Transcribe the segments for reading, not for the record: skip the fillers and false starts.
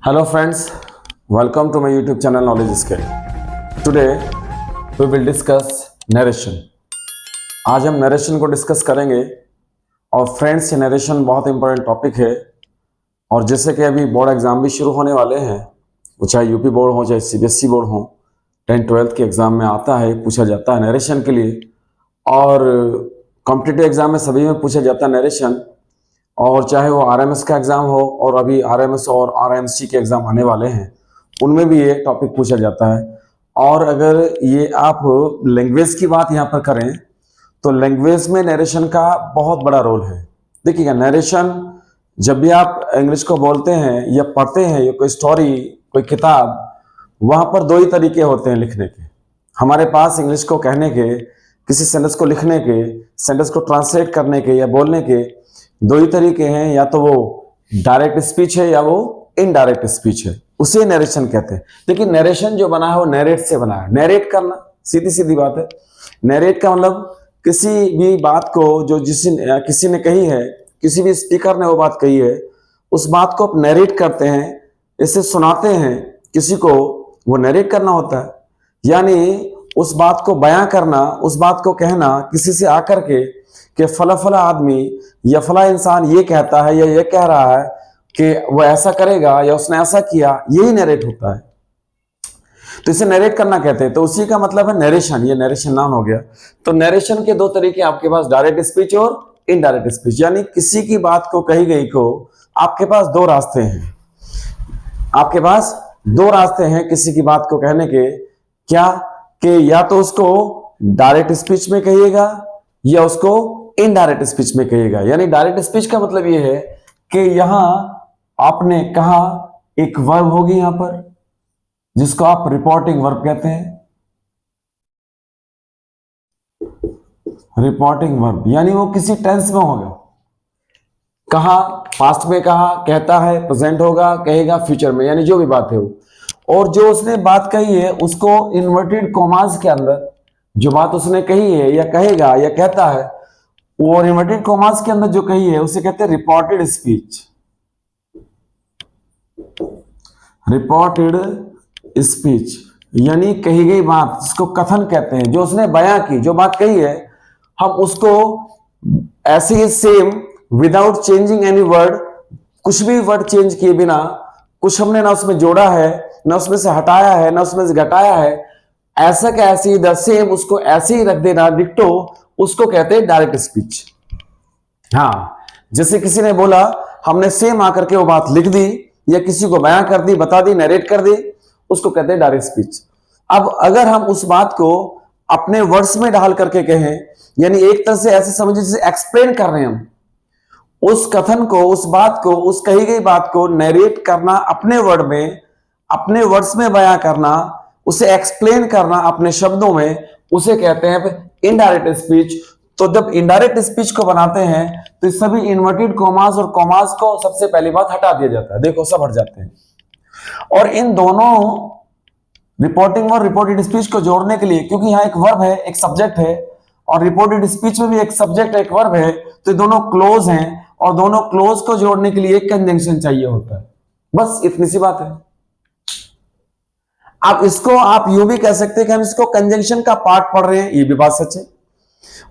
Hello friends, welcome to my YouTube channel Knowledge Scale. Today we will discuss narration. आज हम narration को discuss करेंगे और friends ये नरेशन बहुत इंपॉर्टेंट टॉपिक है। और जैसे कि अभी बोर्ड एग्जाम भी शुरू होने वाले हैं, वो चाहे यूपी बोर्ड हो चाहे सीबीएसई बोर्ड हो, 10th-12th के एग्जाम में आता है, पूछा जाता है नरेशन के लिए। और कॉम्पिटिटिव एग्जाम में सभी में पूछा जाता है नरेशन, और चाहे वो आरएमएस का एग्जाम हो और अभी आरएमएस और आरएमसी के एग्जाम आने वाले हैं, उनमें भी ये टॉपिक पूछा जाता है। और अगर ये आप लैंग्वेज की बात यहाँ पर करें तो लैंग्वेज में नरेशन का बहुत बड़ा रोल है। देखिएगा, नरेशन जब भी आप इंग्लिश को बोलते हैं या पढ़ते हैं या कोई स्टोरी कोई किताब, वहाँ पर दो ही तरीके होते हैं लिखने के। हमारे पास इंग्लिश को कहने के, किसी सेंटेंस को लिखने के, सेंटेंस को ट्रांसलेट करने के या बोलने के दो ही तरीके हैं, या तो वो डायरेक्ट स्पीच है या वो इनडायरेक्ट स्पीच है, उसे नरेशन कहते हैं। लेकिन नरेशन जो बना है वो नरेट से बना है। नरेट करना सीधी सीधी बात है। नरेट का मतलब किसी भी बात को जो किसी ने कही है, किसी भी स्पीकर ने वो बात कही है, उस बात को आप नरेट करते हैं, इसे सुनाते हैं किसी को, वो नरेट करना होता है। यानी उस बात को बयां करना, उस बात को कहना किसी से आकर के कि फला फला आदमी या फला इंसान ये कहता है या ये कह रहा है कि वो ऐसा करेगा या उसने ऐसा किया, यही नरेट होता है। तो इसे नरेट करना कहते हैं। तो उसी का मतलब है नरेशन। ये नरेशन नाम हो गया। तो नरेशन के दो तरीके आपके पास, डायरेक्ट स्पीच और इनडायरेक्ट स्पीच। यानी किसी की बात को कही गई को आपके पास दो रास्ते हैं। आपके पास दो रास्ते हैं किसी की बात को कहने के। क्या कि या तो उसको डायरेक्ट स्पीच में कहिएगा या उसको इनडायरेक्ट स्पीच में कहिएगा। यानी डायरेक्ट स्पीच का मतलब यह है कि यहां आपने कहा, एक वर्ब होगी यहां पर जिसको आप रिपोर्टिंग वर्ब कहते हैं। रिपोर्टिंग वर्ब यानी वो किसी टेंस में होगा। कहा पास्ट में कहा, कहता है प्रेजेंट होगा, कहेगा फ्यूचर में, यानी जो भी बात है वो। और जो उसने बात कही है उसको इन्वर्टेड कॉमास के अंदर जो बात उसने कही है या कहेगा या कहता है, वो इन्वर्टेड कॉमास के अंदर जो कही है उसे कहते हैं रिपोर्टेड स्पीच। रिपोर्टेड स्पीच यानी कही गई बात, जिसको कथन कहते हैं। जो उसने बयां की, जो बात कही है, हम उसको ऐसे ही same without changing any word, कुछ भी वर्ड चेंज किए बिना, कुछ हमने ना उसमें जोड़ा है, ना उसमें से हटाया है, ना उसमें से घटाया है, ऐसा का ऐसी द सेम उसको ऐसे ही रख देना, डिक्टो, उसको कहते हैं डायरेक्ट स्पीच। हाँ, जैसे किसी ने बोला, हमने सेम आकर के वो बात लिख दी या किसी को बयां कर दी, बता दी, नरेट कर दी, उसको कहते हैं डायरेक्ट स्पीच। अब अगर हम उस बात को अपने वर्ड्स में डाल करके कहें, यानी एक तरह से ऐसे समझिए जैसे एक्सप्लेन कर रहे हैं हम उस कथन को, उस बात को, उस कही गई बात को नरेट करना अपने वर्ड में, अपने वर्ड्स में बयां करना, उसे एक्सप्लेन करना अपने शब्दों में, उसे कहते हैं इनडायरेक्ट स्पीच। तो जब इनडायरेक्ट स्पीच को बनाते हैं तो सभी इन्वर्टेड कॉमास और कॉमास को सबसे पहली बात हटा दिया जाता है। देखो, सब हट जाते हैं। और इन दोनों रिपोर्टिंग और रिपोर्टेड स्पीच को जोड़ने के लिए, क्योंकि यहाँ एक वर्ब है, एक सब्जेक्ट है, और रिपोर्टेड स्पीच में भी एक सब्जेक्ट एक वर्ब है, तो दोनों क्लोज हैं, और दोनों क्लोज को जोड़ने के लिए एक कंजंक्शन चाहिए होता है। बस इतनी सी बात है। अब इसको आप यूं भी कह सकते हैं कि हम इसको कंजंक्शन का पार्ट पढ़ रहे हैं, ये भी बात सच है।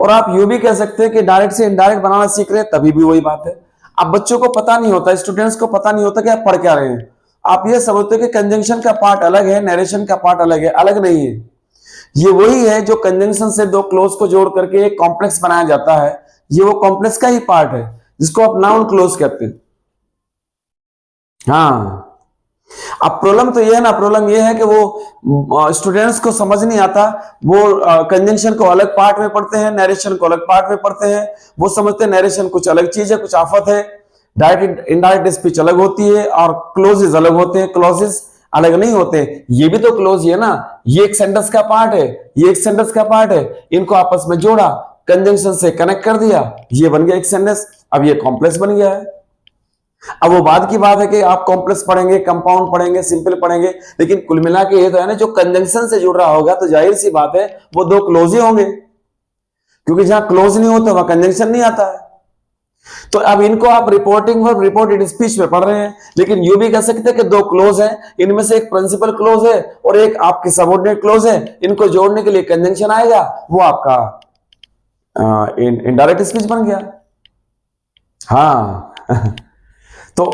और आप यूं भी कह सकते हैं कि डायरेक्ट से इनडायरेक्ट बनाना सीख रहे हैं, तभी भी वही बात है। अब बच्चों को पता नहीं होता, स्टूडेंट्स को पता नहीं होता कि आप पढ़ क्या रहे हैं। आप ये समझते हो कि कंजंक्शन का पार्ट अलग है, नरेशन का पार्ट अलग है। अलग नहीं है, ये वही है जो कंजंक्शन से दो क्लोज को जोड़ करके एक कॉम्प्लेक्स बनाया जाता है। ये वो कॉम्प्लेक्स का ही पार्ट है जिसको आप नाउन क्लोज कहते हैं। हाँ, अब प्रॉब्लम तो ये है ना, प्रॉब्लम ये है कि वो स्टूडेंट्स को समझ नहीं आता। वो कंजंक्शन को अलग पार्ट में पढ़ते हैं, नरेशन को अलग पार्ट में पढ़ते हैं। वो समझते हैं नरेशन कुछ अलग चीज है, कुछ आफत है, डायरेक्ट इनडायरेक्ट स्पीच अलग होती है और क्लोजेस अलग होते हैं। क्लोजेस अलग नहीं होते, ये भी तो क्लोज ही है ना। ये एक सेंटेंस का पार्ट है, ये एक सेंटेंस का पार्ट है, इनको आपस में जोड़ा, कंजंक्शन से कनेक्ट कर दिया, ये बन गया एक सेंटेंस। अब ये कॉम्प्लेक्स बन गया है। अब वो बाद की बात है कि आप कॉम्प्लेक्स पढ़ेंगे, कंपाउंड पढ़ेंगे, सिंपल पढ़ेंगे, लेकिन कुल मिला के ये तो है ना, जो कंजंक्शन से जुड़ रहा होगा तो जाहिर सी बात है वो दो क्लोज ही होंगे, क्योंकि जहां क्लोज नहीं होता वहां कंजंक्शन नहीं आता है। तो अब इनको आप रिपोर्टिंग वर्ब रिपोर्टेड स्पीच में पढ़ रहे हैं, लेकिन यू भी कह सकते हैं कि दो क्लोज हैं, इनमें से एक प्रिंसिपल क्लोज है और एक आपके सबऑर्डिनेट क्लोज है, इनको जोड़ने के लिए कंजंक्शन आएगा, वो आपका इनडायरेक्ट स्पीच बन गया। हाँ तो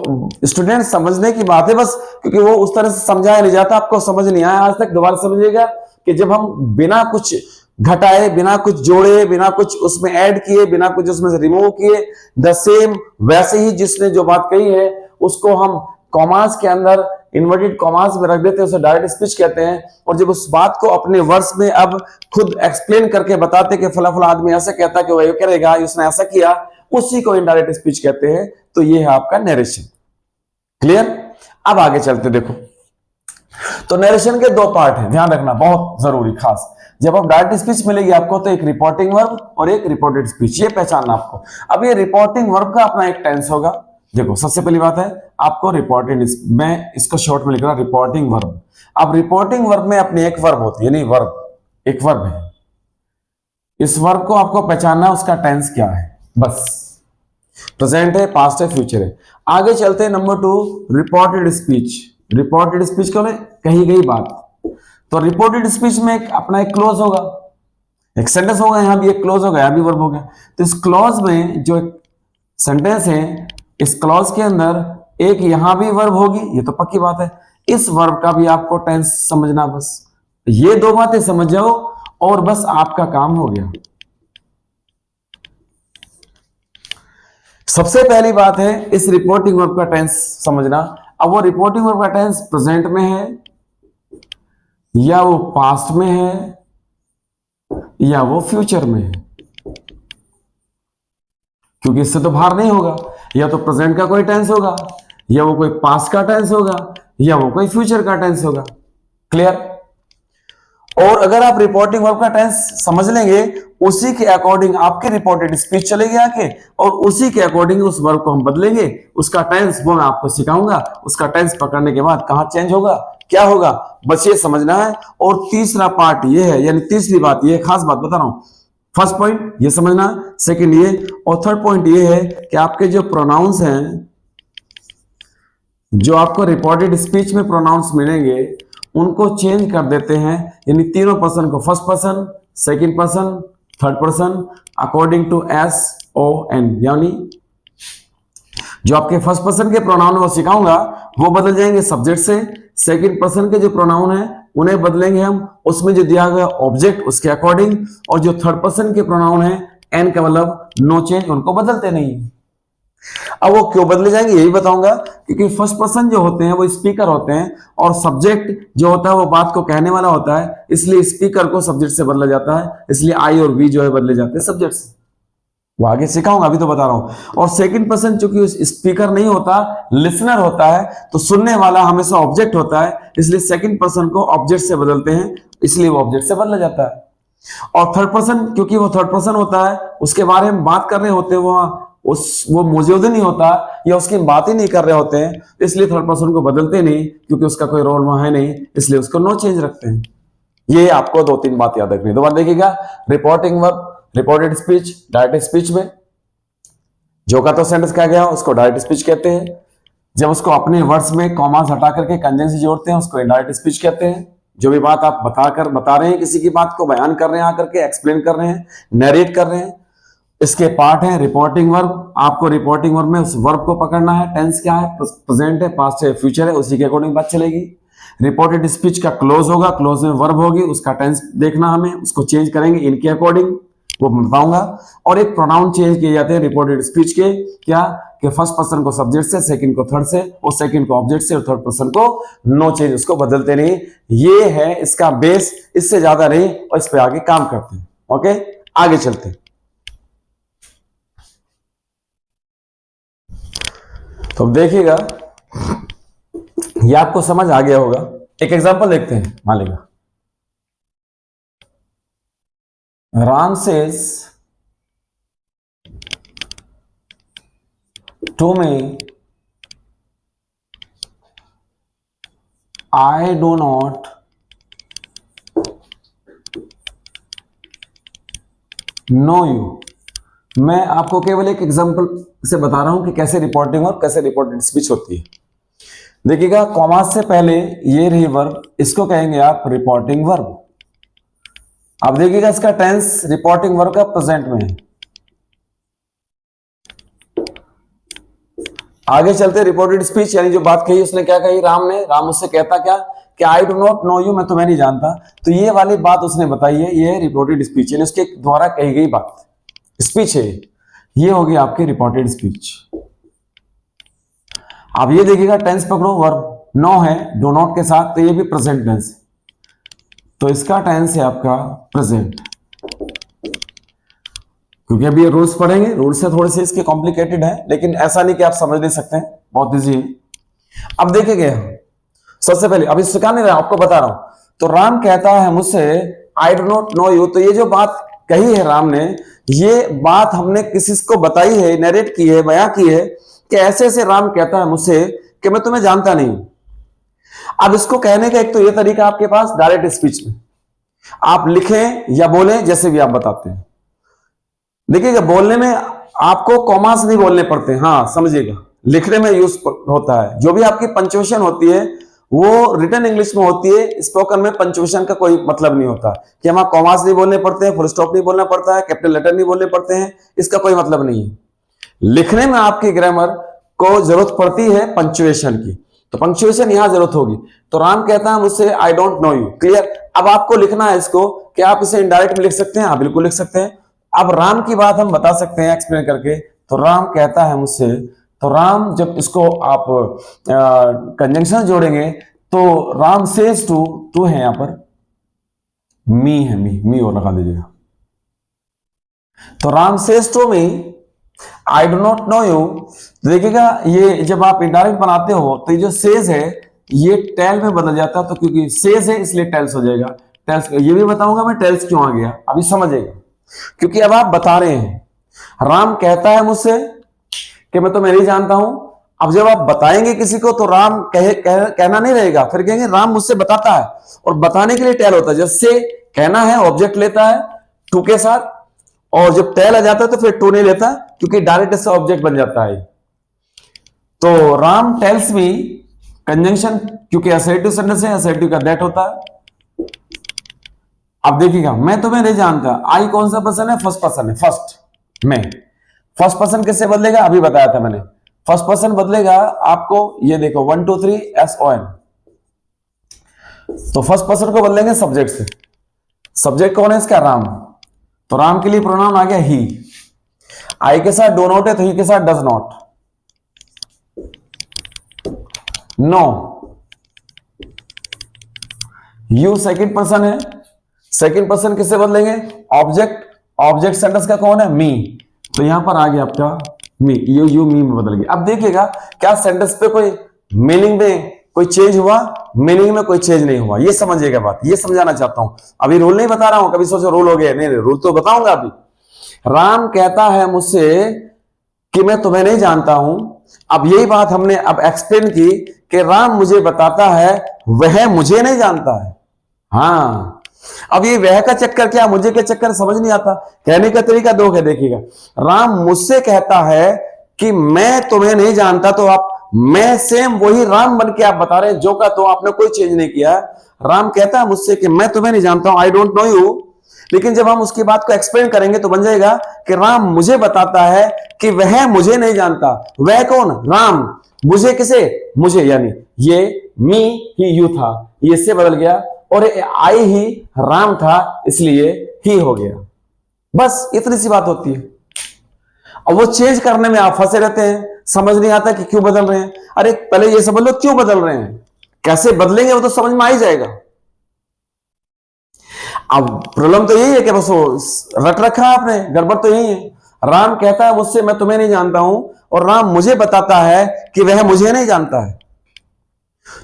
स्टूडेंट समझने की बात है बस, क्योंकि वो उस तरह से समझाया नहीं जाता, आपको समझ नहीं आया आज तक, दोबारा समझिएगा कि जब हम बिना कुछ घटाए, बिना कुछ जोड़े, बिना कुछ उसमें ऐड किए, बिना कुछ उसमें से रिमूव किए, द सेम वैसे ही जिसने जो बात कही है उसको हम कॉमास के अंदर इन्वर्टेड कॉमास में रख देते हैं, उसे डायरेक्ट स्पीच कहते हैं। और जब उस बात को अपने वर्ड्स में अब खुद एक्सप्लेन करके बताते कि फला फला आदमी ऐसा कहता कि वह करेगा, उसने ऐसा किया, उसी को इनडायरेक्ट स्पीच कहते हैं। तो ये है आपका नरेशन। क्लियर? अब आगे चलते, देखो तो नरेशन के दो पार्ट हैं, ध्यान रखना बहुत जरूरी खास। जब आप डायरेक्ट स्पीच मिलेगी आपको तो एक रिपोर्टिंग वर्ब और एक रिपोर्टेड स्पीच, ये पहचानना आपको। अब ये रिपोर्टिंग वर्ब का अपना एक टेंस होगा। देखो सबसे पहली बात है आपको रिपोर्टेड, मैं इसको शॉर्ट में लिख रहा रिपोर्टिंग वर्ब। अब रिपोर्टिंग वर्ब में अपनी एक वर्ब होती है, नहीं वर्ब एक वर्ब है, इस वर्ब को आपको पहचानना उसका टेंस क्या है, बस प्रेजेंट है, पास्ट है, फ्यूचर है। आगे चलते हैं number 2, reported speech. Reported speech क्यों है? कही गई बात। तो रिपोर्टेड स्पीच में अपना एक क्लोज होगा, एक सेंटेंस होगा, यहां भी एक क्लोज होगा, यहां भी वर्ब हो गया। तो इस क्लॉज में जो सेंटेंस है, इस क्लॉज के अंदर एक यहां भी वर्ब होगी, ये तो पक्की बात है। इस वर्ब का भी आपको टेंस समझना, बस ये दो बातें समझ जाओ और बस आपका काम हो गया। सबसे पहली बात है इस रिपोर्टिंग वर्ब का टेंस समझना। अब वो रिपोर्टिंग वर्ब का टेंस प्रेजेंट में है या वो पास्ट में है या वो फ्यूचर में है, क्योंकि इससे तो बाहर नहीं होगा। या तो प्रेजेंट का कोई टेंस होगा, या वो कोई पास्ट का टेंस होगा, या वो कोई फ्यूचर का टेंस होगा। क्लियर? और अगर आप रिपोर्टिंग वर्ब का टेंस समझ लेंगे, उसी के अकॉर्डिंग आपके रिपोर्टेड स्पीच चलेगी आके, और उसी के अकॉर्डिंग उस वर्ब को हम बदलेंगे। उसका टेंस वो मैं आपको सिखाऊंगा, उसका टेंस पकड़ने के बाद कहां चेंज होगा, क्या होगा, बस ये समझना है। और तीसरा पार्ट ये है, यानी तीसरी बात ये खास बात बता रहा हूं। फर्स्ट पॉइंट ये समझना, सेकंड ये, और थर्ड पॉइंट ये है कि आपके जो प्रोनाउंस हैं, जो आपको रिपोर्टेड स्पीच में प्रोनाउंस मिलेंगे, उनको चेंज कर देते हैं, यानी तीनों पर्सन को, first person, second person, third person, according to S O N. यानी जो आपके फर्स्ट पर्सन के प्रोनाउन वो सिखाऊंगा वो बदल जाएंगे सब्जेक्ट से, सेकंड पर्सन के जो प्रोनाउन है उन्हें बदलेंगे हम उसमें जो दिया गया ऑब्जेक्ट उसके अकॉर्डिंग, और जो थर्ड पर्सन के प्रोनाउन है एन का मतलब नो चेंज, उनको बदलते नहीं। अब वो क्यों बदले जाएंगे यही बताऊंगा, क्योंकि फर्स्ट पर्सन जो होते हैं वो स्पीकर होते हैं, और सब्जेक्ट जो होता है वो बात को कहने वाला होता है, इसलिए स्पीकर को सब्जेक्ट से बदला जाता है, इसलिए आई और वी जो है बदले जाते हैं सब्जेक्ट से। वो आगे सिखाऊंगा, अभी तो बता रहा हूं। और सेकंड पर्सन चूंकि स्पीकर नहीं होता, लिसनर होता है, तो सुनने वाला हमेशा ऑब्जेक्ट होता है, इसलिए सेकंड पर्सन को ऑब्जेक्ट से बदलते हैं, इसलिए वो ऑब्जेक्ट से बदला जाता है। और थर्ड पर्सन, क्योंकि वो थर्ड पर्सन होता है, उसके बारे में बात कर रहे होते हैं, वो मौजूद नहीं होता या उसकी बात ही नहीं कर रहे होते हैं, इसलिए थर्ड पर्सन को बदलते नहीं, क्योंकि उसका कोई रोल वहां है नहीं, इसलिए उसको नो चेंज रखते हैं। ये आपको दो तीन बात याद रखनी। दोबारा देखिएगा, reporting verb, reported speech, direct speech में जो का तो सेंटेंस कहा गया उसको डायरेक्ट स्पीच कहते हैं। जब उसको अपने वर्ड्स में कॉमास हटा करके कंजंक्शन जोड़ते हैं उसको इनडायरेक्ट स्पीच कहते हैं। जो भी बात आप बता रहे हैं, किसी की बात को बयान कर रहे हैं, आकर के एक्सप्लेन कर रहे हैं, नरेट कर रहे हैं, इसके पार्ट है रिपोर्टिंग वर्ब। आपको रिपोर्टिंग वर्ब में उस वर्ब को पकड़ना है, टेंस क्या है, प्रेजेंट है, पास्ट है, फ्यूचर है, उसी के अकॉर्डिंग बात चलेगी। रिपोर्टेड स्पीच का क्लोज होगा, क्लोज में वर्ब होगी, उसका टेंस देखना हमें, उसको चेंज करेंगे इनके अकॉर्डिंग, वो बताऊंगा। और एक प्रोनाउन चेंज किए जाते हैं रिपोर्टेड स्पीच के, क्या कि फर्स्ट पर्सन को सब्जेक्ट से, सेकंड को थर्ड से, और सेकंड को ऑब्जेक्ट से, और थर्ड पर्सन को नो चेंज, उसको बदलते नहीं। ये है इसका बेस, इससे ज्यादा नहीं, और इस पे आगे काम करते हैं। ओके, आगे चलते हैं। तो देखिएगा ये आपको समझ आ गया होगा। एक एग्जांपल देखते हैं, मान लीजिए Ram says to me I do not no you. मैं आपको केवल एक एग्जांपल से बता रहा हूं कि कैसे रिपोर्टिंग और कैसे रिपोर्टेड स्पीच होती है। देखिएगा, कॉमा से पहले ये रही वर्ब, इसको कहेंगे आप रिपोर्टिंग वर्ब। अब देखिएगा इसका टेंस रिपोर्टिंग वर्ब का प्रेजेंट में है। आगे चलते रिपोर्टेड स्पीच, यानी जो बात कही उसने क्या कही, राम ने, राम उससे कहता क्या कि आई डू नॉट नो यू, मैं तुम्हें नहीं जानता। तो ये वाली बात उसने बताई है, ये रिपोर्टेड स्पीच, यानी उसके द्वारा कही गई बात स्पीच है। ये होगी आपकी रिपोर्टेड स्पीच। अब ये देखिएगा टेंस पकड़ो, वर्ब नो है डो नॉट के साथ, तो ये भी प्रेजेंट टेंस है, तो इसका टेंस है आपका प्रेजेंट। क्योंकि अभी ये रूल्स पढ़ेंगे, रूल्स से थोड़े से इसके कॉम्प्लिकेटेड है, लेकिन ऐसा नहीं कि आप समझ नहीं सकते हैं, बहुत इजी है। अब देखेंगे सबसे पहले, अभी सिखा नहीं रहा, आपको बता रहा हूं। तो राम कहता है मुझसे आई डू नॉट नो यू, तो ये जो बात कही है राम ने, ये बात हमने किसी को बताई है, नरेट की है, बयां की है कि ऐसे ऐसे राम कहता है मुझसे कि मैं तुम्हें जानता नहीं। अब इसको कहने का एक तो ये तरीका आपके पास डायरेक्ट स्पीच में, आप लिखें या बोलें, जैसे भी आप बताते हैं। देखिएगा, बोलने में आपको कॉमास नहीं बोलने पड़ते, हाँ समझिएगा, लिखने में यूज होता है। जो भी आपकी पंक्चुएशन होती है वो रिटन इंग्लिश में होती है, स्पोकन में पंक्चुएशन का कोई मतलब नहीं होता कि हमें कॉमास नहीं बोलने पड़ते हैं, फुल स्टॉप नहीं बोलना पड़ता है, कैपिटल लेटर नहीं बोलने पड़ते हैं, इसका कोई मतलब नहीं है। लिखने में आपकी ग्रामर को जरूरत पड़ती है पंक्चुएशन की, तो पंक्चुएशन यहां जरूरत होगी। तो राम कहता है मुझसे I don't know you, clear. अब आपको लिखना है इसको कि आप इसे इनडायरेक्ट में लिख सकते हैं, हाँ बिल्कुल लिख सकते हैं। अब राम की बात हम बता सकते हैं एक्सप्लेन करके, तो राम कहता है मुझसे, तो राम जब इसको आप कंजंक्शन जोड़ेंगे तो राम सेज टू, टू है यहां पर, मी है, मी और लगा दीजिएगा। तो Ram says to me I do not no you. देखिएगा, ये जब आप इनडायरेक्ट बनाते हो तो ये जो सेज है ये टेल में बदल जाता है, तो क्योंकि सेज है इसलिए टेल्स हो जाएगा। टेल्स ये भी बताऊंगा मैं टेल्स क्यों आ गया, अभी समझेगा। क्योंकि अब आप बता रहे हैं, राम कहता है मुझसे कि मैं तुम्हें नहीं जानता हूं। अब जब आप बताएंगे किसी को तो राम कहना नहीं रहेगा, फिर कहेंगे राम मुझसे बताता है, और बताने के लिए टेल होता है। जैसे कहना है ऑब्जेक्ट लेता है टू के साथ, और जब टेल आ जाता है तो फिर टू नहीं लेता, क्योंकि डायरेक्ट इससे ऑब्जेक्ट बन जाता है। तो राम टेल्स मी कंजंक्शन, क्योंकि असर्टिव सेंटेंस है, असर्टिव का दैट होता है। अब देखिएगा, मैं तुम्हें नहीं जानता, आई कौन सा पर्सन है, फर्स्ट पर्सन है, फर्स्ट मैं। फर्स्ट पर्सन किससे बदलेगा, अभी बताया था मैंने, फर्स्ट पर्सन बदलेगा आपको, ये देखो 1 2 3 SON। तो फर्स्ट पर्सन को बदलेंगे सब्जेक्ट से। सब्जेक्ट कौन है इसका, राम। तो राम के लिए प्रोनाउन आ गया ही। आई के साथ डो नॉट है, तो ही के साथ does not. No, you second person है, सेकंड पर्सन किससे बदलेंगे, ऑब्जेक्ट। ऑब्जेक्ट सेंटेंस का कौन है, मी। तो यहां पर आ गया आपका मी, यू मी में बदल गया। अब देखिएगा, क्या सेंटेंस पे कोई मीनिंग में कोई चेंज हुआ, मीनिंग में कोई चेंज नहीं हुआ, ये समझिएगा बात, ये समझाना चाहता हूं। अभी रूल नहीं बता रहा हूं, कभी सोचो रूल हो गया, नहीं रूल तो बताऊंगा अभी। राम कहता है मुझसे कि मैं तुम्हें नहीं जानता हूं। अब यही बात हमने अब एक्सप्लेन की कि राम मुझे बताता है, वह मुझे नहीं जानता है। हाँ, अब ये वह का चक्कर क्या, मुझे के चक्कर समझ नहीं आता। कहने का तरीका दो है, देखिएगा। राम मुझसे कहता है कि मैं तुम्हें नहीं जानता, तो आप मैं सेम वही राम बन के आप बता रहे हैं, जो का तो आपने कोई चेंज नहीं किया। राम कहता है मुझसे कि मैं तुम्हें नहीं जानता हूं, आई डोंट नो यू। लेकिन जब हम उसकी बात को एक्सप्लेन करेंगे तो बन जाएगा कि राम मुझे बताता है कि वह मुझे नहीं जानता। वह कौन, राम। मुझे किसे, मुझे, यानी ये मी ही यू था, ये इससे बदल गया, और आई ही राम था, इसलिए ही हो गया। बस इतनी सी बात होती है। और वो चेंज करने में आप फंसे रहते हैं, समझ नहीं आता कि क्यों बदल रहे हैं। अरे पहले ये समझ लो क्यों बदल रहे हैं, कैसे बदलेंगे वो तो समझ में आ ही जाएगा। अब प्रॉब्लम तो यही है कि बस वो रट रखा आपने, गड़बड़ तो यही है। राम कहता है मुझसे मैं तुम्हें नहीं जानता हूं, और राम मुझे बताता है कि वह मुझे नहीं जानता है।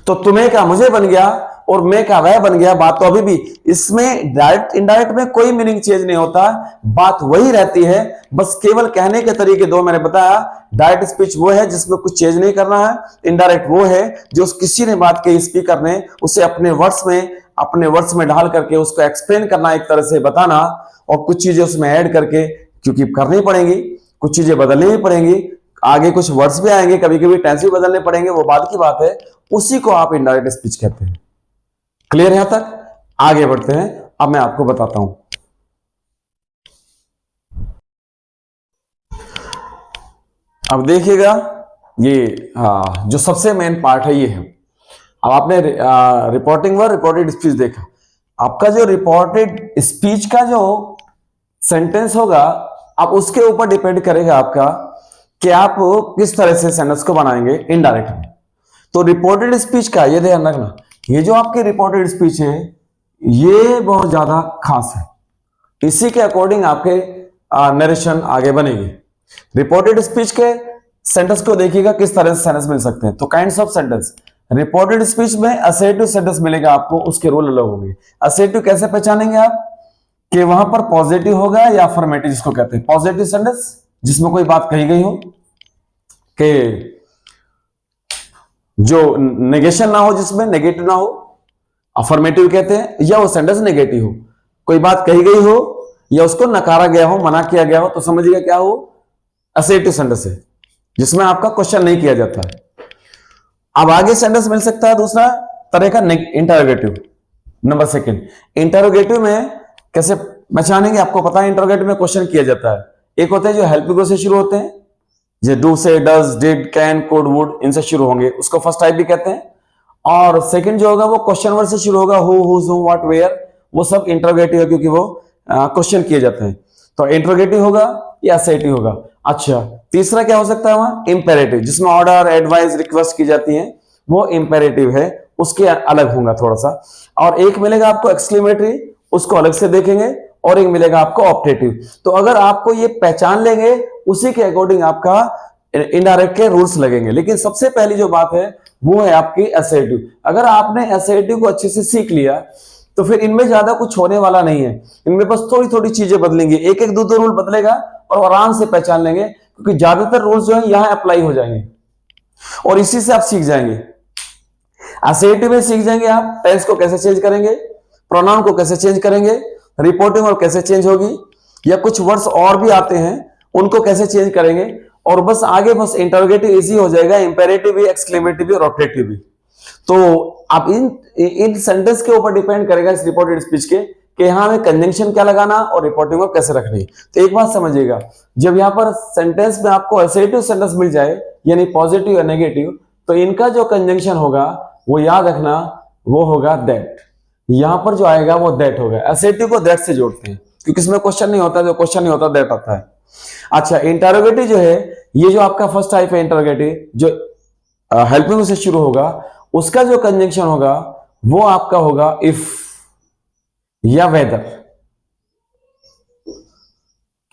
तो तुम्हें का मुझे बन गया और मैं का वह बन गया। बात तो अभी भी इसमें डायरेक्ट इनडायरेक्ट में कोई मीनिंग चेंज नहीं होता, बात वही रहती है, बस केवल कहने के तरीके दो मैंने बताया। डायरेक्ट स्पीच वो है जिसमें कुछ चेंज नहीं करना है, इनडायरेक्ट वो है जो किसी ने बात कही स्पीकर ने उसे अपने वर्ड्स में ढाल करके उसको एक्सप्लेन करना, एक तरह से बताना, और कुछ चीजें उसमें ऐड करके क्योंकि करनी पड़ेंगी, कुछ चीजें बदलनी भी पड़ेंगी, आगे कुछ वर्ड्स भी आएंगे, कभी कभी टेंस भी बदलने पड़ेंगे, वो बाद की बात है। उसी को आप इनडायरेक्ट स्पीच कहते हैं। क्लियर है? यहां तक आगे बढ़ते हैं। अब मैं आपको बताता हूं। अब देखिएगा, ये जो सबसे मेन पार्ट है ये है। अब आपने रिपोर्टिंग वर्ड, रिपोर्टेड स्पीच देखा। आपका जो रिपोर्टेड स्पीच का जो सेंटेंस होगा, अब उसके ऊपर डिपेंड करेगा आपका कि आप किस तरह से सेंटेंस को बनाएंगे इनडायरेक्ट में। तो रिपोर्टेड स्पीच का ये ध्यान रखना, ये जो आपकी रिपोर्टेड स्पीच है ये बहुत ज्यादा खास है। इसी के अकॉर्डिंग आपके नरेशन आगे बनेगी। रिपोर्टेड स्पीच के सेंटेंस को देखिएगा किस तरह से सेंटेंस मिल सकते हैं। तो kinds of sentence, reported speech में असर्टिव सेंटेंस मिलेगा आपको, उसके रूल अलग होंगे। असर्टिव कैसे पहचानेंगे आप कि वहां पर पॉजिटिव होगा या अफर्मेटिव, जिसको कहते हैं पॉजिटिव सेंटेंस, जिसमें कोई बात कही गई हो कि जो नेगेशन ना हो, जिसमें नेगेटिव ना हो, अफर्मेटिव कहते हैं। या वो सेंटेंस नेगेटिव हो, कोई बात कही गई हो या उसको नकारा गया हो, मना किया गया हो, तो समझिएगा क्या हो, असर्टिव सेंटेंस है, जिसमें आपका क्वेश्चन नहीं किया जाता है। अब आगे सेंटेंस मिल सकता है दूसरा तरह का, इंटरोगेटिव। नंबर सेकंड, इंटरोगेटिव में कैसे पहचानेंगे? आपको पता है इंटरोगेटिव में क्वेश्चन किया जाता है। एक होते हैं जो हेल्पिंग से शुरू होते हैं, जो डू से, does, did, can, could, would, इनसे शुरू होंगे, उसको फर्स्ट टाइप भी कहते हैं। और सेकंड जो होगा वो क्वेश्चन वर्ड से शुरू होगा, हु, हुज, हुम, व्हाट, वेयर, वो सब इंटरोगेटिव है, क्योंकि वो क्वेश्चन किए जाते हैं। तो इंटरोगेटिव होगा या असर्टिव होगा। अच्छा, तीसरा क्या हो सकता है वहां? इंपेरेटिव, जिसमें ऑर्डर, एडवाइस, रिक्वेस्ट की जाती है, वो इंपेरेटिव है, उसके अलग होगा थोड़ा सा। और एक मिलेगा आपको एक्सक्लेमेटरी, उसको अलग से देखेंगे, और एक मिलेगा आपको ऑप्टेटिव। तो अगर आपको ये पहचान लेंगे, उसी के अकॉर्डिंग आपका इनडायरेक्ट के रूल्स लगेंगे। लेकिन सबसे पहली जो बात है वो है आपकी असर्टिव। अगर आपने असर्टिव को अच्छे से सीख लिया तो फिर इनमें ज्यादा कुछ होने वाला नहीं है। इनमें बस थोड़ी थोड़ी चीजें बदलेंगी, एक एक दो दो रूल बदलेगा और आराम से पहचान लेंगे, क्योंकि ज्यादातर रूल्स जो है यहां अप्लाई हो जाएंगे और इसी से आप सीख जाएंगे। असर्टिव में सीख जाएंगे आप टेंस को कैसे चेंज करेंगे, प्रोनाउन को कैसे चेंज करेंगे, रिपोर्टिंग और कैसे चेंज होगी, या कुछ वर्ड्स और भी आते हैं उनको कैसे चेंज करेंगे। और बस आगे बस इंटरोगेटिव इजी हो जाएगा, इंपेरेटिव भी, एक्सक्लेमेटिव भी और ऑप्टेटिव भी। तो आप इन सेंटेंस के ऊपर डिपेंड करेगा इस रिपोर्टेड स्पीच के कि यहां में कंजंक्शन क्या लगाना और रिपोर्टिंग को कैसे रखनी। तो एक बात समझिएगा, जब यहां पर सेंटेंस में आपको असर्टिव सेंटेंस मिल जाए, यानी पॉजिटिव या नेगेटिव, तो इनका जो कंजंक्शन होगा वो याद रखना, वो होगा दैट। यहां पर जो आएगा वो दैट होगा। असर्टिव को दैट से जोड़ते हैं, क्योंकि इसमें क्वेश्चन नहीं होता, जो क्वेश्चन नहीं होता दैट आता है। अच्छा, इंटरोगेटिव जो है, ये जो आपका फर्स्ट टाइप है इंटरोगेटिव, जो हेल्पिंग से शुरू होगा, उसका जो कंजंक्शन होगा वो आपका होगा इफ या वेदर,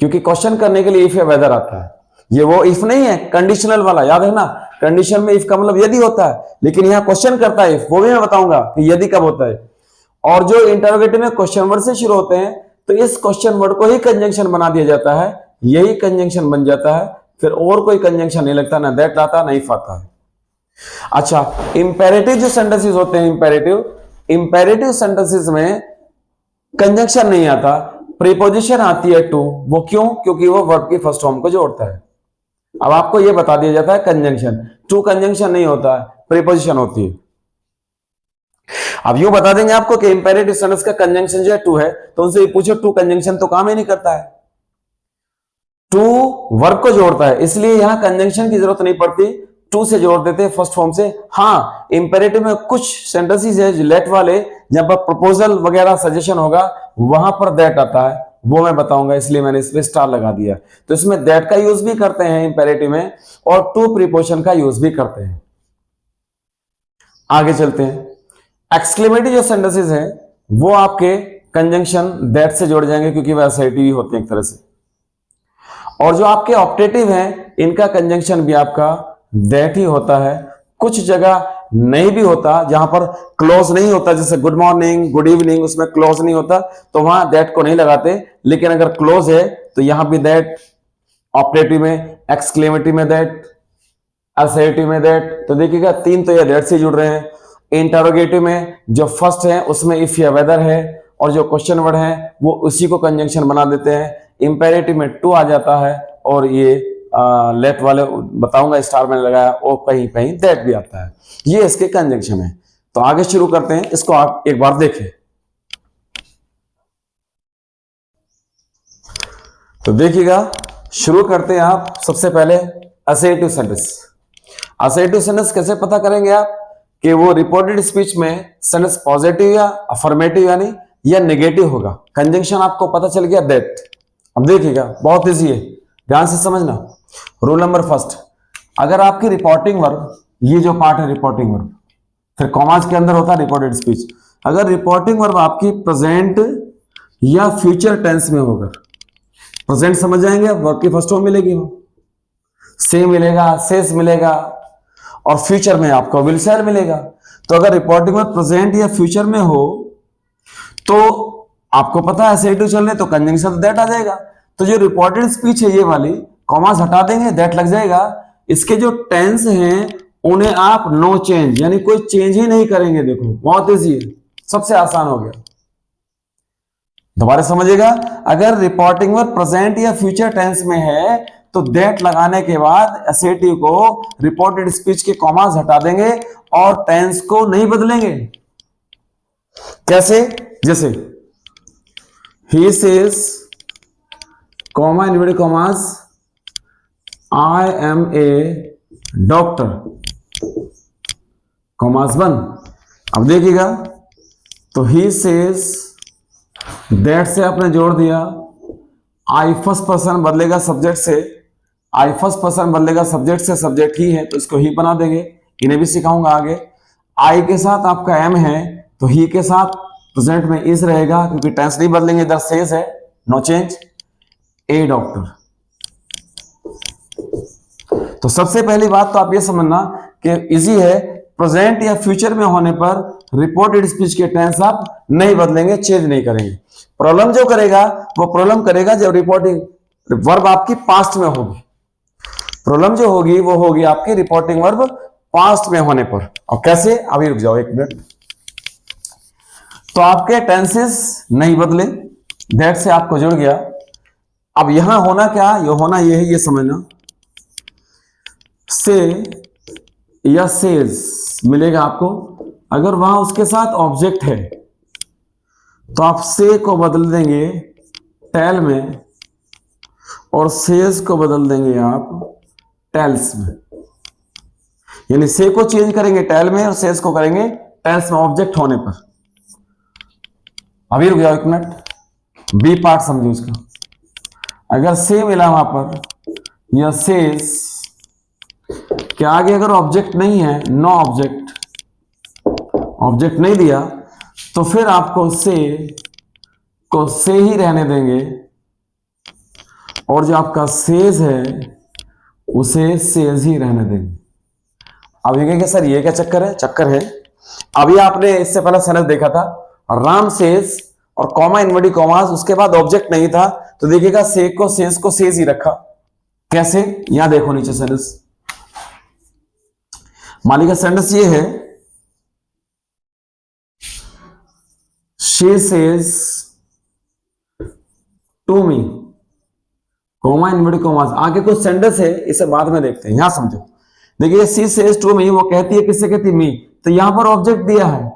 क्योंकि क्वेश्चन करने के लिए इफ या वेदर आता है। ये वो इफ नहीं है कंडीशनल वाला, याद है ना, कंडीशन में इफ का मतलब यदि होता है, लेकिन यहां क्वेश्चन करता है इफ, वो भी मैं बताऊंगा कि यदि कब होता है। और जो इंटरोगेटिव में क्वेश्चन वर्ड से शुरू होते हैं, तो इस क्वेश्चन वर्ड को ही कंजंक्शन बना दिया जाता है, यही कंजंक्शन बन जाता है, फिर और कोई कंजंक्शन नहीं लगता, ना दैट आता ना इफ आता है। अच्छा, इंपेरेटिव जो सेंटेंसेस होते हैं, इंपेरेटिव सेंटेंसेस में कंजंक्शन नहीं आता, प्रीपोजिशन आती है टू। वो क्यों? क्योंकि वो वर्ब की फर्स्ट फॉर्म को जोड़ता है। अब आपको यह बता दिया जाता है कंजंक्शन, टू कंजंक्शन नहीं होता है, प्रीपोजिशन होती है। अब यूं बता देंगे आपको कि इंपेरेटिव सेंटेंस का कंजंक्शन जो है टू है, तो उनसे पूछो टू कंजंक्शन तो काम ही नहीं करता है, टू वर्ब को जोड़ता है, इसलिए यहां कंजंक्शन की जरूरत नहीं पड़ती, टू से जोड़ देते हैं फर्स्ट फॉर्म से। हाँ, इंपेरेटिव में कुछ सेंटेंसेस है लेट वाले, जहां पर प्रपोजल वगैरह सजेशन होगा, वहां पर दैट आता है, वो मैं बताऊंगा, इसलिए मैंने इस पे स्टार लगा दिया। तो इसमें दैट का यूज भी करते हैं इंपेरेटिव में, और टू प्रीपोजिशन का यूज भी करते हैं। आगे चलते हैं। एक्सक्लेमेटरी जो सेंटेंसेस हैं वो आपके कंजंक्शन दैट से जोड़ जाएंगे, क्योंकि वह असर्टिव होते हैं एक तरह से। और जो आपके ऑप्टेटिव हैं, इनका कंजंक्शन भी आपका दैट ही होता है। कुछ जगह नहीं भी होता, जहां पर क्लोज नहीं होता, जैसे गुड मॉर्निंग, गुड इवनिंग, उसमें क्लोज नहीं होता, तो वहां दैट को नहीं लगाते। लेकिन अगर क्लोज है तो यहां भी दैट, ऑप्टेटिव में, एक्सक्लेमेटरी में दैट, असर्टिव में दैट। तो देखिएगा तीन तो ये दैट से जुड़ रहे हैं। इंटरोगेटिव में जो फर्स्ट है उसमें इफ या वेदर है, और जो क्वेश्चन वर्ड है वो उसी को कंजंक्शन बना देते हैं। इंपेरेटिव में टू आ जाता है, और ये लेट वाले बताऊंगा स्टार मैंने लगाया, और कहीं कहीं दैट भी आता है। ये इसके कंजंक्शन है। तो आगे शुरू करते हैं, इसको आप एक बार देखें। तो देखिएगा, शुरू करते हैं आप सबसे पहले असर्टिव सेंटेंस। असर्टिव सेंटेंस कैसे पता करेंगे आप कि वो रिपोर्टेड स्पीच में सेंटेंस पॉजिटिव या अफर्मेटिव यानी या नेगेटिव होगा। कंजंक्शन आपको पता चल गया दैट। अब देखिएगा, बहुत इजी है, ध्यान से समझना। रूल नंबर फर्स्ट, अगर आपकी रिपोर्टिंग वर्ब, ये जो पार्ट है रिपोर्टिंग वर्ब, फिर कॉमास के अंदर होता है रिपोर्टेड स्पीच। अगर रिपोर्टिंग वर्ब आपकी प्रेजेंट या फ्यूचर टेंस में होगा, प्रेजेंट समझ जाएंगे, वर्ब की फर्स्ट फॉर्म मिलेगी, वो से मिलेगा, सेस मिलेगा, और फ्यूचर में आपको विल शेयर मिलेगा। तो अगर रिपोर्टिंग वर्ब प्रेजेंट या फ्यूचर में हो तो आपको पता है असर्टिव चल रहे, तो कंजंक्शन दैट आ जाएगा। तो जो रिपोर्टेड स्पीच है ये वाली, कॉमास हटा देंगे, दैट लग जाएगा। इसके जो टेंस हैं उन्हें आप नो चेंज यानी कोई चेंज ही नहीं करेंगे। देखो बहुत इजी है, सबसे आसान हो गया। दोबारा समझिएगा, अगर रिपोर्टिंग वर्ब प्रेजेंट या फ्यूचर टेंस में है तो दैट लगाने के बाद असर्टिव को रिपोर्टेड स्पीच के कॉमास हटा देंगे और टेंस को नहीं बदलेंगे। कैसे? जैसे ही says comma inverted commas I am a doctor, commas बंद। अब देखिएगा, तो ही सेज दैट से आपने जोड़ दिया, आई फर्स्ट पर्सन बदलेगा सब्जेक्ट से, आई फर्स्ट पर्सन बदलेगा सब्जेक्ट से, सब्जेक्ट ही है तो इसको ही बना देंगे। इन्हें भी सिखाऊंगा आगे। आई के साथ आपका एम है तो ही के साथ प्रेजेंट में इज रहेगा क्योंकि टेंस नहीं बदलेंगे, इधर सेज है, नो चेंज। ए डॉक्टर। तो सबसे पहली बात तो आप ये समझना कि इजी है, प्रेजेंट या फ्यूचर में होने पर रिपोर्टेड स्पीच के टेंस आप नहीं बदलेंगे, चेंज नहीं करेंगे। प्रॉब्लम जो करेगा वो प्रॉब्लम करेगा जब रिपोर्टिंग वर्ब आपकी पास्ट में होगी। प्रॉब्लम जो होगी वो होगी आपकी रिपोर्टिंग वर्ब पास्ट में होने पर। और कैसे? अभी रुक जाओ एक मिनट। तो आपके टेंसेस नहीं बदले, दैट से आपको जुड़ गया। अब यहां होना क्या, ये होना ये है, ये समझना, से या सेज मिलेगा आपको। अगर वहां उसके साथ ऑब्जेक्ट है तो आप से को बदल देंगे टेल में और सेज को बदल देंगे आप टेल्स में। यानी से को चेंज करेंगे टेल में और सेज को करेंगे टेल्स में ऑब्जेक्ट होने पर। अभी रुक जाओ एक मिनट, बी पार्ट समझो इसका। अगर से मिला वहां पर या सेज के आगे अगर ऑब्जेक्ट नहीं है, नो ऑब्जेक्ट, ऑब्जेक्ट नहीं दिया, तो फिर आपको से को से ही रहने देंगे और जो आपका सेज है उसे सेज ही रहने देंगे। अब ये कहेंगे सर ये क्या चक्कर है? चक्कर है, अभी आपने इससे पहले सेंटेंस देखा था, राम सेज और कॉमा इनवर्टेड कॉमास, उसके बाद ऑब्जेक्ट नहीं था, तो देखिएगा से को सेज ही रखा। कैसे? यहां देखो नीचे सेंटेंस, मालिका सेंटेंस ये है, she says to me, comma inverted commas. आगे कुछ सेंटेंस है, इसे बाद में देखते हैं, यहां समझो। देखिए शी सेज टू मी, वो कहती है, किससे कहती है? मी। तो यहां पर ऑब्जेक्ट दिया है,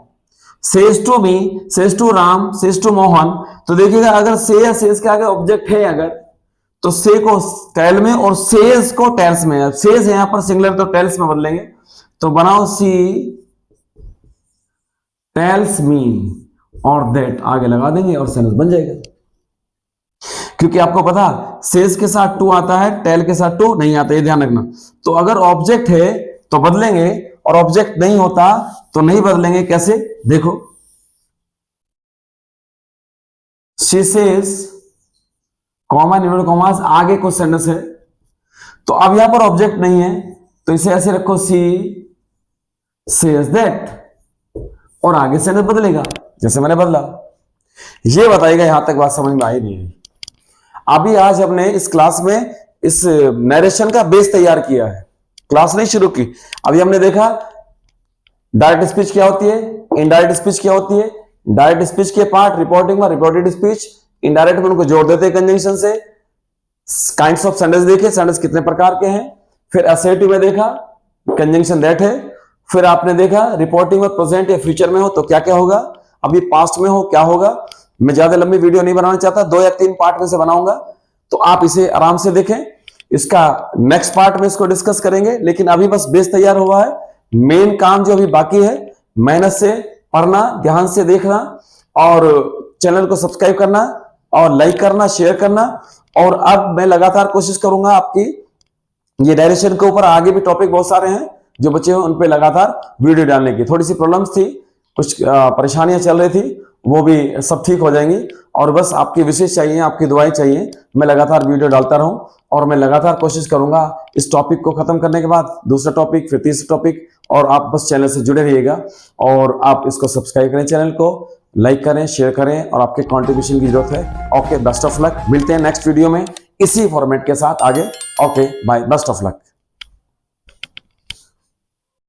says to me, says to Ram, says to Mohan. तो देखिएगा अगर से या सेज के आगे ऑब्जेक्ट है अगर, तो से को टेल में और सेज को टेल्स में। सेज है यहां पर सिंगुलर तो टेल्स में बदलेंगे, तो बनाओ सी टेल्स मी और दैट आगे लगा देंगे और सेंटेंस बन जाएगा। क्योंकि आपको पता सेज के साथ टू आता है, टेल के साथ टू नहीं आता, ये ध्यान रखना। तो अगर ऑब्जेक्ट है तो बदलेंगे और ऑब्जेक्ट नहीं होता तो नहीं बदलेंगे। कैसे? देखो, she says comma inverted commas, आगे कुछ सेंटेंस है, तो अब यहां पर ऑब्जेक्ट नहीं है तो इसे ऐसे रखो, सी सेज दैट, और आगे सेंटेंस बदलेगा जैसे मैंने बदला। ये बताइएगा यहां तक बात समझ में आई नहीं है? अभी आज हमने इस क्लास में इस नरेशन का बेस तैयार किया है, क्लास नहीं शुरू की। अभी हमने देखा डायरेक्ट स्पीच क्या होती है, इनडायरेक्ट स्पीच क्या होती है। डायरेक्ट स्पीच के पार्ट रिपोर्टिंग में रिपोर्टेड स्पीच, इनडायरेक्ट में उनको जोड़ देते हैं कंजंक्शन से, काइंड्स ऑफ सेंटेंस देखे, सेंटेंस कितने प्रकार के हैं। फिर एसएटी में देखा कंजंक्शन दैट है। फिर आपने देखा रिपोर्टिंग में प्रेजेंट या फ्यूचर में हो तो क्या क्या होगा, अभी पास्ट में हो क्या होगा। मैं ज्यादा लंबी वीडियो नहीं बनाना चाहता, 2 या 3 पार्ट में से बनाऊंगा, तो आप इसे आराम से देखें। इसका नेक्स्ट पार्ट में इसको डिस्कस करेंगे, लेकिन अभी बस बेस तैयार हुआ है। मेन काम जो अभी बाकी है, मेहनत से पढ़ना, ध्यान से देखना और चैनल को सब्सक्राइब करना और लाइक करना, शेयर करना। और अब मैं लगातार कोशिश करूंगा आपकी ये डायरेक्शन के ऊपर, आगे भी टॉपिक बहुत सारे हैं जो बचे हैं उन पे लगातार वीडियो डालने की। थोड़ी सी प्रॉब्लम्स थी, कुछ परेशानियां चल रही थी, वो भी सब ठीक हो जाएंगी। और बस आपकी विशेष चाहिए, आपकी दुआएं चाहिए, मैं लगातार वीडियो डालता रहूं। और मैं लगातार कोशिश करूंगा इस टॉपिक को खत्म करने के बाद दूसरा टॉपिक, फिर तीसरा टॉपिक। और आप बस चैनल से जुड़े रहिएगा और आप इसको सब्सक्राइब करें, चैनल को लाइक करें, शेयर करें, और आपके कंट्रीब्यूशन की जरूरत है। Okay, best of luck. मिलते हैं नेक्स्ट वीडियो में इसी फॉर्मेट के साथ आगे। Okay bye, best of luck.